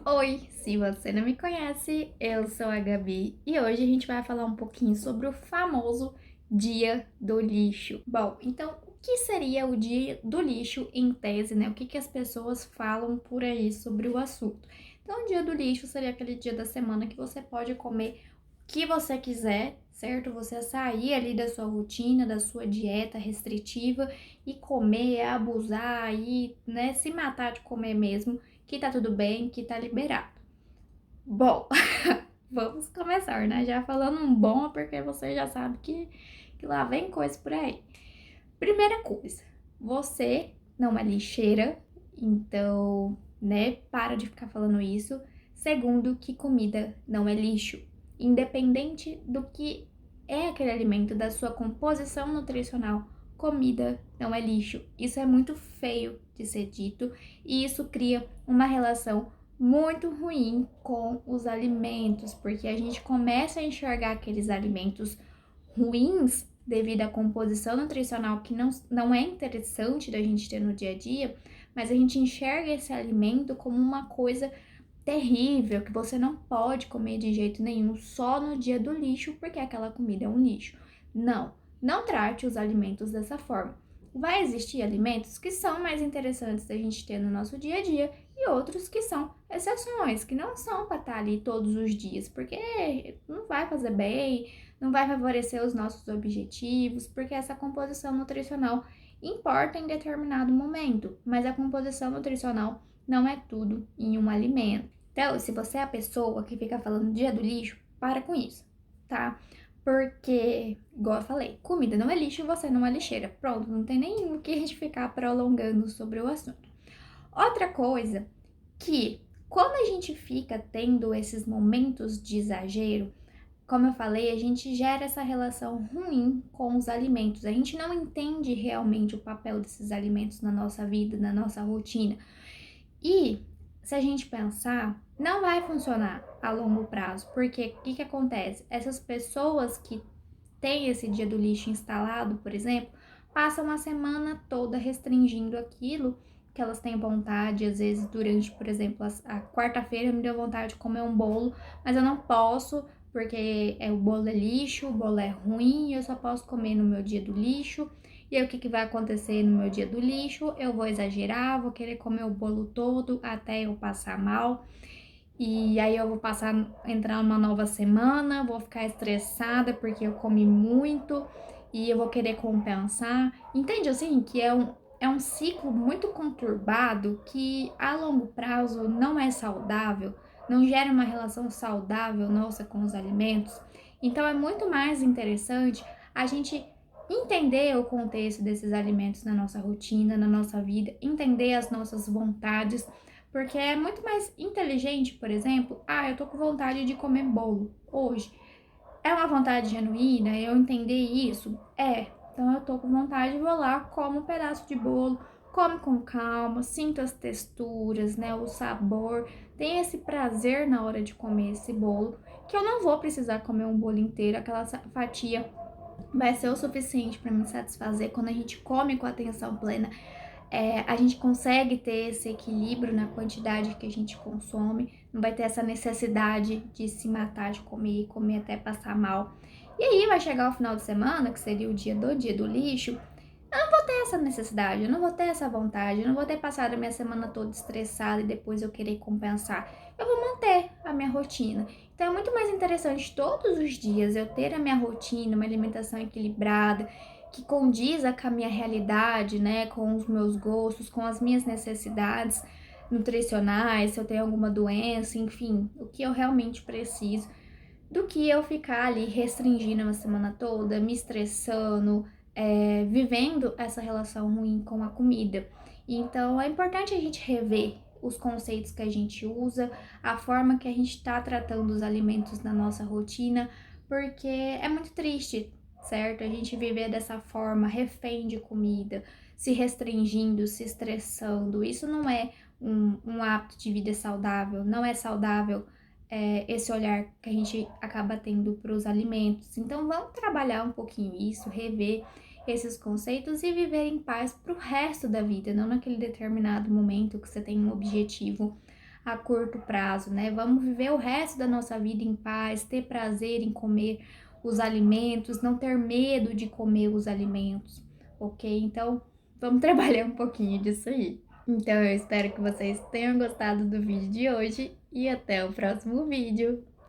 Oi, se você não me conhece, eu sou a Gabi e hoje a gente vai falar um pouquinho sobre o famoso Dia do Lixo. Bom, então o que seria o Dia do Lixo em tese, né? O que as pessoas falam por aí sobre o assunto? Então, o Dia do Lixo seria aquele dia da semana que você pode comer o que você quiser, certo? Você sair ali da sua rotina, da sua dieta restritiva e comer, abusar e, né, se matar de comer mesmo, que tá tudo bem, que tá liberado. Bom, vamos começar, né? Já falando um bom, porque você já sabe que lá vem coisa por aí. Primeira coisa, você não é lixeira, então, né, para de ficar falando isso. Segundo, que comida não é lixo, independente do que é aquele alimento, da sua composição nutricional, comida não é lixo. Isso é muito feio de ser dito e isso cria uma relação muito ruim com os alimentos, porque a gente começa a enxergar aqueles alimentos ruins devido à composição nutricional que não é interessante da gente ter no dia a dia, mas a gente enxerga esse alimento como uma coisa terrível que você não pode comer de jeito nenhum só no dia do lixo porque aquela comida é um lixo. Não, não trate os alimentos dessa forma. Vai existir alimentos que são mais interessantes da gente ter no nosso dia a dia e outros que são exceções, que não são para estar ali todos os dias, porque não vai fazer bem, não vai favorecer os nossos objetivos, porque essa composição nutricional importa em determinado momento, mas a composição nutricional não é tudo em um alimento. Então, se você é a pessoa que fica falando dia do lixo, para com isso, tá? Porque, igual eu falei, comida não é lixo e você não é lixeira. Pronto, não tem nem o que a gente ficar prolongando sobre o assunto. Outra coisa que, quando a gente fica tendo esses momentos de exagero, como eu falei, a gente gera essa relação ruim com os alimentos. A gente não entende realmente o papel desses alimentos na nossa vida, na nossa rotina. E se a gente pensar, não vai funcionar a longo prazo, porque o que acontece? Essas pessoas que têm esse dia do lixo instalado, por exemplo, passam a semana toda restringindo aquilo que elas têm vontade, às vezes durante, por exemplo, a quarta-feira me deu vontade de comer um bolo, mas eu não posso porque o bolo é lixo, o bolo é ruim, eu só posso comer no meu dia do lixo. E aí, o que vai acontecer no meu dia do lixo? Eu vou exagerar, vou querer comer o bolo todo até eu passar mal. E aí eu vou entrar numa nova semana, vou ficar estressada porque eu comi muito e eu vou querer compensar. Entende assim que é um ciclo muito conturbado que a longo prazo não é saudável, não gera uma relação saudável nossa com os alimentos. Então é muito mais interessante a gente entender o contexto desses alimentos na nossa rotina, na nossa vida, entender as nossas vontades, porque é muito mais inteligente, por exemplo, eu tô com vontade de comer bolo hoje. É uma vontade genuína, eu entender isso? É. Então eu tô com vontade, vou lá, como um pedaço de bolo, come com calma, sinto as texturas, né, o sabor, tem esse prazer na hora de comer esse bolo, que eu não vou precisar comer um bolo inteiro, aquela fatia vai ser o suficiente para me satisfazer quando a gente come com atenção plena. A gente consegue ter esse equilíbrio na quantidade que a gente consome, não vai ter essa necessidade de se matar de comer até passar mal. E aí vai chegar o final de semana, que seria o dia do lixo, eu não vou ter essa necessidade, eu não vou ter essa vontade, eu não vou ter passado a minha semana toda estressada e depois eu querer compensar. Eu vou manter a minha rotina. Então é muito mais interessante todos os dias eu ter a minha rotina, uma alimentação equilibrada, que condiza com a minha realidade, né, com os meus gostos, com as minhas necessidades nutricionais, se eu tenho alguma doença, enfim, o que eu realmente preciso, do que eu ficar ali restringindo uma semana toda, me estressando, vivendo essa relação ruim com a comida. Então é importante a gente rever os conceitos que a gente usa, a forma que a gente está tratando os alimentos na nossa rotina, porque é muito triste, certo? A gente viver dessa forma, refém de comida, se restringindo, se estressando. Isso não é um hábito de vida saudável, não é saudável esse olhar que a gente acaba tendo para os alimentos. Então, vamos trabalhar um pouquinho isso, rever esses conceitos e viver em paz para o resto da vida, não naquele determinado momento que você tem um objetivo a curto prazo, né? Vamos viver o resto da nossa vida em paz, ter prazer em comer os alimentos, não ter medo de comer os alimentos, ok? Então, vamos trabalhar um pouquinho disso aí. Então, eu espero que vocês tenham gostado do vídeo de hoje e até o próximo vídeo.